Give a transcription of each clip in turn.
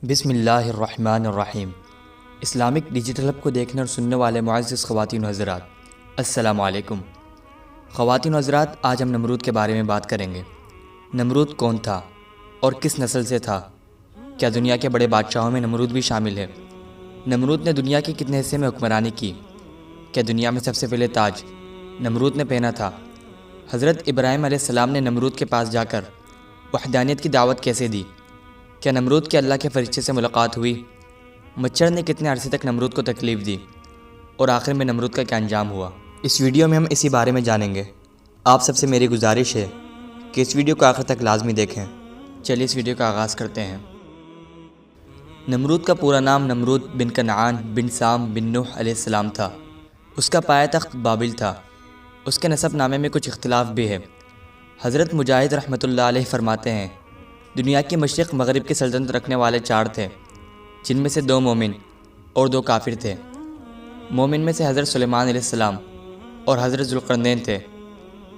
بسم اللہ الرحمن الرحیم۔ اسلامک ڈیجیٹل ہب کو دیکھنے اور سننے والے معزز خواتین و حضرات، السلام علیکم۔ خواتین و حضرات، آج ہم نمرود کے بارے میں بات کریں گے۔ نمرود کون تھا اور کس نسل سے تھا؟ کیا دنیا کے بڑے بادشاہوں میں نمرود بھی شامل ہے؟ نمرود نے دنیا کے کتنے حصے میں حکمرانی کی؟ کیا دنیا میں سب سے پہلے تاج نمرود نے پہنا تھا؟ حضرت ابراہیم علیہ السلام نے نمرود کے پاس جا کر وحدانیت کی دعوت کیسے دی؟ کیا نمرود کے اللہ کے فرشتے سے ملاقات ہوئی؟ مچھر نے کتنے عرصے تک نمرود کو تکلیف دی؟ اور آخر میں نمرود کا کیا انجام ہوا؟ اس ویڈیو میں ہم اسی بارے میں جانیں گے۔ آپ سب سے میری گزارش ہے کہ اس ویڈیو کو آخر تک لازمی دیکھیں۔ چلیے اس ویڈیو کا آغاز کرتے ہیں۔ نمرود کا پورا نام نمرود بن کنعان بن سام بن نوح علیہ السلام تھا۔ اس کا پایہ تخت بابل تھا۔ اس کے نسب نامے میں کچھ اختلاف بھی ہے۔ حضرت مجاہد رحمۃ اللہ علیہ فرماتے ہیں، دنیا کی مشرق مغرب کی سلطنت رکھنے والے 4 تھے، جن میں سے 2 مومن اور 2 کافر تھے۔ مومن میں سے حضرت سلیمان علیہ السلام اور حضرت ذوالقرنین تھے،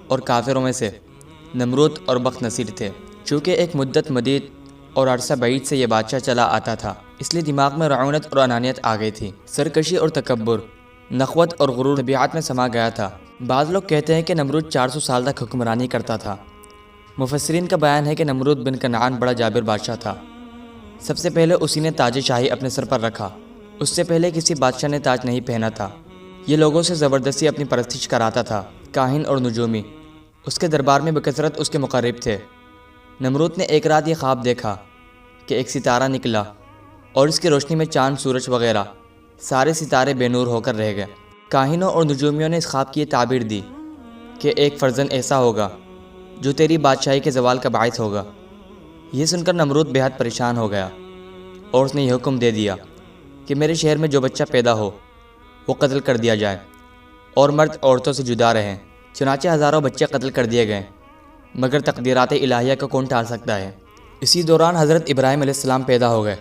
اور کافروں میں سے نمرود اور بخت نصیر تھے۔ چونکہ ایک مدت مدید اور عرصہ بعید سے یہ بادشاہ چلا آتا تھا، اس لیے دماغ میں رعونت اور انانیت آ گئی تھی۔ سرکشی اور تکبر، نخوت اور غرور طبیعت میں سما گیا تھا۔ بعض لوگ کہتے ہیں کہ نمرود 400 سال تک حکمرانی کرتا تھا۔ مفسرین کا بیان ہے کہ نمرود بن کنعان بڑا جابر بادشاہ تھا۔ سب سے پہلے اسی نے تاج شاہی اپنے سر پر رکھا۔ اس سے پہلے کسی بادشاہ نے تاج نہیں پہنا تھا۔ یہ لوگوں سے زبردستی اپنی پرستش کراتا تھا۔ کاہن اور نجومی اس کے دربار میں بکثرت اس کے مقرب تھے۔ نمرود نے ایک رات یہ خواب دیکھا کہ ایک ستارہ نکلا اور اس کی روشنی میں چاند، سورج وغیرہ سارے ستارے بے نور ہو کر رہ گئے۔ کاہنوں اور نجومیوں نے اس خواب کی یہ تعبیر دی کہ ایک فرزند ایسا ہوگا جو تیری بادشاہی کے زوال کا باعث ہوگا۔ یہ سن کر نمرود بہت پریشان ہو گیا اور اس نے یہ حکم دے دیا کہ میرے شہر میں جو بچہ پیدا ہو وہ قتل کر دیا جائے اور مرد عورتوں سے جدا رہیں۔ چنانچہ ہزاروں بچے قتل کر دیے گئے، مگر تقدیرات الہیہ کو کون ٹال سکتا ہے۔ اسی دوران حضرت ابراہیم علیہ السلام پیدا ہو گئے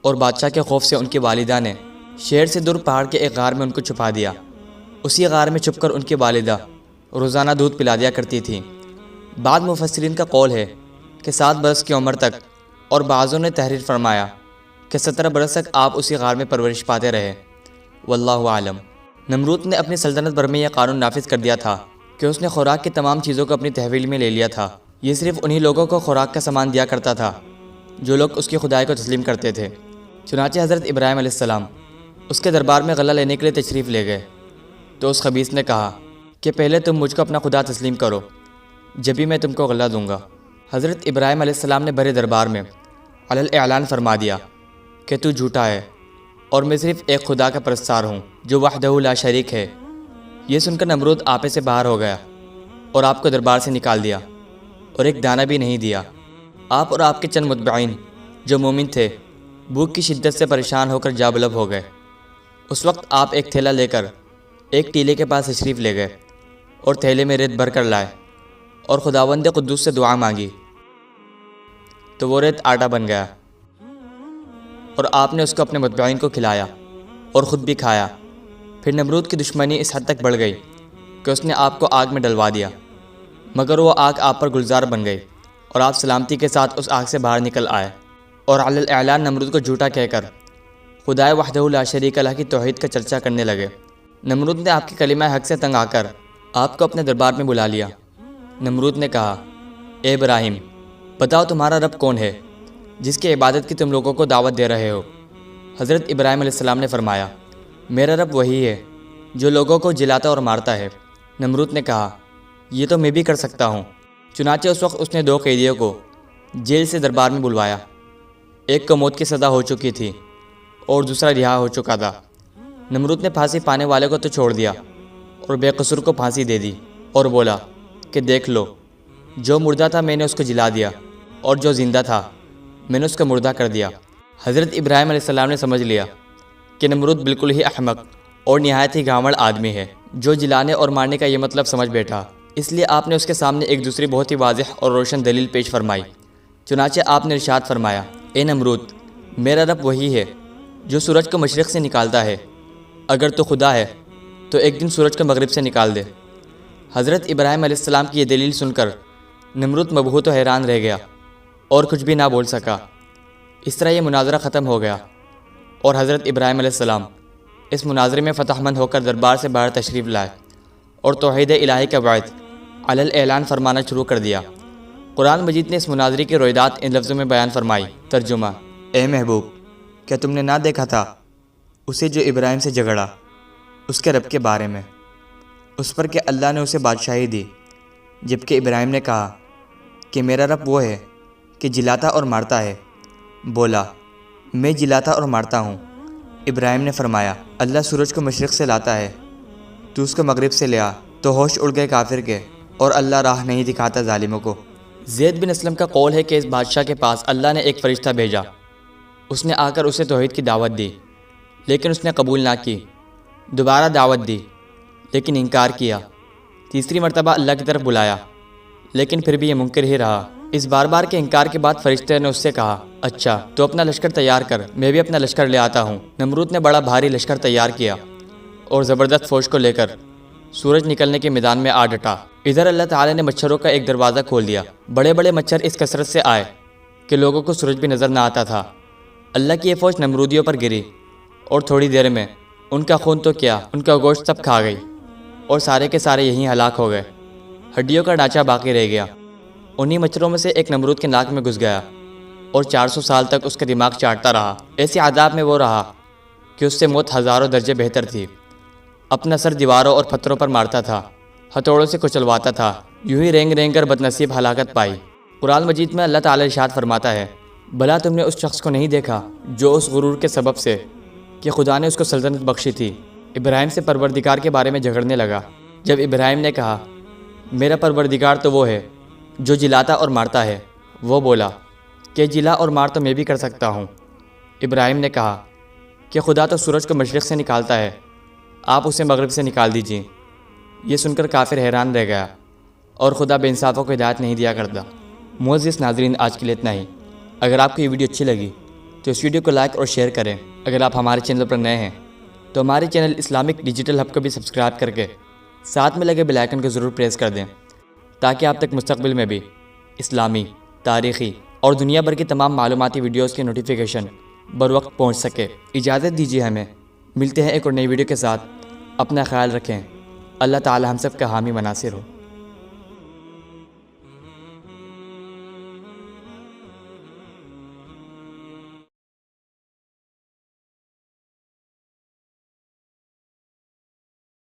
اور بادشاہ کے خوف سے ان کی والدہ نے شہر سے دور پہاڑ کے ایک غار میں ان کو چھپا دیا۔ اسی غار میں چھپ کر ان کی والدہ روزانہ دودھ پلا دیا کرتی تھی۔ بعض مفسرین کا قول ہے کہ 7 برس کی عمر تک، اور بعضوں نے تحریر فرمایا کہ 17 برس تک آپ اسی غار میں پرورش پاتے رہے۔ واللہ عالم۔ نمرود نے اپنی سلطنت بھر میں یہ قانون نافذ کر دیا تھا کہ اس نے خوراک کی تمام چیزوں کو اپنی تحویل میں لے لیا تھا۔ یہ صرف انہی لوگوں کو خوراک کا سامان دیا کرتا تھا جو لوگ اس کی خدائی کو تسلیم کرتے تھے۔ چنانچہ حضرت ابراہیم علیہ السلام اس کے دربار میں غلہ لینے کے لیے تشریف لے گئے تو اس خبیث نے کہا کہ پہلے تم مجھ کو اپنا خدا تسلیم کرو، جبھی میں تم کو غلہ دوں گا۔ حضرت ابراہیم علیہ السلام نے بھرے دربار میں علی الاعلان فرما دیا کہ تو جھوٹا ہے اور میں صرف ایک خدا کا پرستار ہوں جو وحدہ لا شریک ہے۔ یہ سن کر نمرود آپے سے باہر ہو گیا اور آپ کو دربار سے نکال دیا اور ایک دانہ بھی نہیں دیا۔ آپ اور آپ کے چند متبعین جو مومن تھے بھوک کی شدت سے پریشان ہو کر جابلب ہو گئے۔ اس وقت آپ ایک تھیلا لے کر ایک ٹیلے کے پاس تشریف لے گئے اور تھیلے میں ریت بھر کر لائے اور خداوند قدوس سے دعا مانگی تو وہ ریت آٹا بن گیا، اور آپ نے اس کو اپنے متبعین کو کھلایا اور خود بھی کھایا۔ پھر نمرود کی دشمنی اس حد تک بڑھ گئی کہ اس نے آپ کو آگ میں ڈلوا دیا، مگر وہ آگ آپ پر گلزار بن گئی اور آپ سلامتی کے ساتھ اس آگ سے باہر نکل آئے اور علی الاعلان نمرود کو جھوٹا کہہ کر خدائے وحدہ لا شریک لہ کی توحید کا چرچا کرنے لگے۔ نمرود نے آپ کے کلمہ حق سے تنگ آ کر آپ کو اپنے دربار میں بلا لیا۔ نمرود نے کہا، اے ابراہیم، بتاؤ تمہارا رب کون ہے جس کی عبادت کی تم لوگوں کو دعوت دے رہے ہو؟ حضرت ابراہیم علیہ السلام نے فرمایا، میرا رب وہی ہے جو لوگوں کو جلاتا اور مارتا ہے۔ نمرود نے کہا، یہ تو میں بھی کر سکتا ہوں۔ چنانچہ اس وقت اس نے 2 قیدیوں کو جیل سے دربار میں بلوایا۔ ایک کو موت کی سزا ہو چکی تھی اور دوسرا رہا ہو چکا تھا۔ نمرود نے پھانسی پانے والے کو تو چھوڑ دیا اور بے قصور کو پھانسی دے دی اور بولا کہ دیکھ لو، جو مردہ تھا میں نے اس کو جلا دیا اور جو زندہ تھا میں نے اس کو مردہ کر دیا۔ حضرت ابراہیم علیہ السلام نے سمجھ لیا کہ نمرود بالکل ہی احمق اور نہایت ہی گھامڑ آدمی ہے جو جلانے اور مارنے کا یہ مطلب سمجھ بیٹھا۔ اس لیے آپ نے اس کے سامنے ایک دوسری بہت ہی واضح اور روشن دلیل پیش فرمائی۔ چنانچہ آپ نے ارشاد فرمایا، اے نمرود، میرا رب وہی ہے جو سورج کو مشرق سے نکالتا ہے، اگر تو خدا ہے تو ایک دن سورج کو مغرب سے نکال دے۔ حضرت ابراہیم علیہ السلام کی یہ دلیل سن کر نمرود مبہوت و حیران رہ گیا اور کچھ بھی نہ بول سکا۔ اس طرح یہ مناظرہ ختم ہو گیا اور حضرت ابراہیم علیہ السلام اس مناظرے میں فتح مند ہو کر دربار سے باہر تشریف لائے اور توحید الہی کا وعد علی الاعلان فرمانا شروع کر دیا۔ قرآن مجید نے اس مناظرے کی روایات ان لفظوں میں بیان فرمائی۔ ترجمہ: اے محبوب، کیا تم نے نہ دیکھا تھا اسے جو ابراہیم سے جھگڑا اس کے رب کے بارے میں، اس پر کہ اللہ نے اسے بادشاہی دی، جبکہ ابراہیم نے کہا کہ میرا رب وہ ہے کہ جلاتا اور مارتا ہے۔ بولا، میں جلاتا اور مارتا ہوں۔ ابراہیم نے فرمایا، اللہ سورج کو مشرق سے لاتا ہے، تو اس کو مغرب سے لیا۔ تو ہوش اڑ گئے کافر کے، اور اللہ راہ نہیں دکھاتا ظالموں کو۔ زید بن اسلم کا قول ہے کہ اس بادشاہ کے پاس اللہ نے ایک فرشتہ بھیجا۔ اس نے آ کر اسے توحید کی دعوت دی، لیکن اس نے قبول نہ کی۔ دوبارہ دعوت دی، لیکن انکار کیا۔ تیسری مرتبہ اللہ کی طرف بلایا، لیکن پھر بھی یہ منکر ہی رہا۔ اس بار بار کے انکار کے بعد فرشتے نے اس سے کہا، اچھا تو اپنا لشکر تیار کر، میں بھی اپنا لشکر لے آتا ہوں۔ نمرود نے بڑا بھاری لشکر تیار کیا اور زبردست فوج کو لے کر سورج نکلنے کے میدان میں آ ڈٹا۔ ادھر اللہ تعالی نے مچھروں کا ایک دروازہ کھول دیا۔ بڑے بڑے مچھر اس کثرت سے آئے کہ لوگوں کو سورج بھی نظر نہ آتا تھا۔ اللہ کی یہ فوج نمرودیوں پر گری اور تھوڑی دیر میں ان کا خون تو کیا، ان کا گوشت سب کھا گئی اور سارے کے سارے یہیں ہلاک ہو گئے۔ ہڈیوں کا ڈھانچہ باقی رہ گیا۔ انہی مچھروں میں سے ایک نمرود کے ناک میں گھس گیا اور 400 سال تک اس کا دماغ چاٹتا رہا۔ ایسے عذاب میں وہ رہا کہ اس سے موت ہزاروں درجے بہتر تھی۔ اپنا سر دیواروں اور پتھروں پر مارتا تھا، ہتھوڑوں سے کچلواتا تھا، یوں ہی رینگ رینگ کر بدنصیب ہلاکت پائی۔ قرآن مجید میں اللہ تعالی ارشاد فرماتا ہے، بھلا تم نے اس شخص کو نہیں دیکھا جو اس غرور کے سبب سے کہ خدا نے اس کو سلطنت بخشی تھی، ابراہیم سے پروردگار کے بارے میں جھگڑنے لگا۔ جب ابراہیم نے کہا میرا پروردگار تو وہ ہے جو جلاتا اور مارتا ہے، وہ بولا کہ جلا اور مار تو میں بھی کر سکتا ہوں۔ ابراہیم نے کہا کہ خدا تو سورج کو مشرق سے نکالتا ہے، آپ اسے مغرب سے نکال دیجیے۔ یہ سن کر کافر حیران رہ گیا، اور خدا بے انصافوں کو ہدایت نہیں دیا کرتا۔ معزز ناظرین، آج کے لیے اتنا ہی۔ اگر آپ کو یہ ویڈیو اچھی لگی تو اس ویڈیو کو لائک اور شیئر کریں۔ اگر آپ ہمارے چینل پر نئے ہیں تو ہمارے چینل اسلامک ڈیجیٹل ہب کو بھی سبسکرائب کر کے ساتھ میں لگے بیل آئیکن کو ضرور پریس کر دیں، تاکہ آپ تک مستقبل میں بھی اسلامی، تاریخی اور دنیا بھر کی تمام معلوماتی ویڈیوز کی نوٹیفیکیشن بر وقت پہنچ سکے۔ اجازت دیجیے، ہمیں ملتے ہیں ایک اور نئی ویڈیو کے ساتھ۔ اپنا خیال رکھیں۔ اللہ تعالی ہم سب کا حامی و ناصر ہو۔